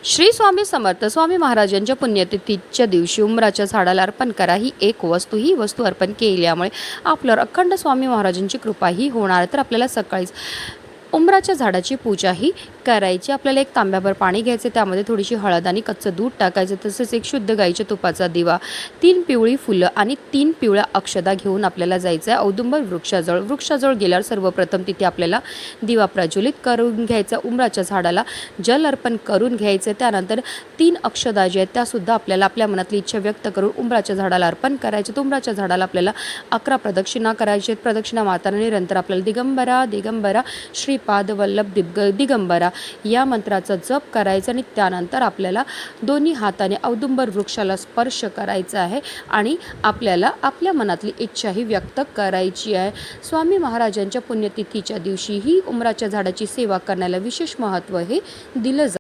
श्री स्वामी समर्थ स्वामी महाराजांच्या पुण्यतिथीच्या दिवशी उंबराच्या झाडाला अर्पण करा. ही एक वस्तू, ही वस्तू अर्पण केल्यामुळे आपल्यावर अखंड स्वामी महाराजांची कृपाही होणार. तर आपल्याला सकाळीच उंबराच्या झाडाची पूजाही करायची. आपल्याला एक तांब्याभर पाणी घ्यायचे, त्यामध्ये थोडीशी हळद आणि कच्चं दूध टाकायचं, तसेच एक शुद्ध गाईच्या तुपाचा दिवा, 3 पिवळी फुलं आणि 3 पिवळ्या अक्षदा घेऊन आपल्याला जायचं आहे औदुंबर वृक्षाजवळ गेल्यावर सर्वप्रथम तिथे आपल्याला दिवा प्रज्वलित करून घ्यायचा. उंबराच्या झाडाला जल अर्पण करून घ्यायचं. त्यानंतर 3 अक्षदा ज्या आहेत त्यासुद्धा आपल्याला आपल्या मनातली इच्छा व्यक्त करून उंबराच्या झाडाला अर्पण करायचे. उंबराच्या झाडाला आपल्याला 11 प्रदक्षिणा करायच्या. प्रदक्षिणा मारताना निरंतर आपल्याला दिगंबरा दिगंबरा श्रीपाद वल्लभ दिगंबरा या मंत्राचा जप करायचा आणि त्यानंतर आपल्याला दोन्ही हाताने औदुंबर वृक्षाला स्पर्श करायचा आहे आणि आपल्याला आपल्या मनातली इच्छाही व्यक्त करायची आहे. स्वामी महाराजांच्या पुण्यतिथीच्या दिवशी ही उंबराच्या झाडाची सेवा करण्याला विशेष महत्त्व हे दिलं जातं.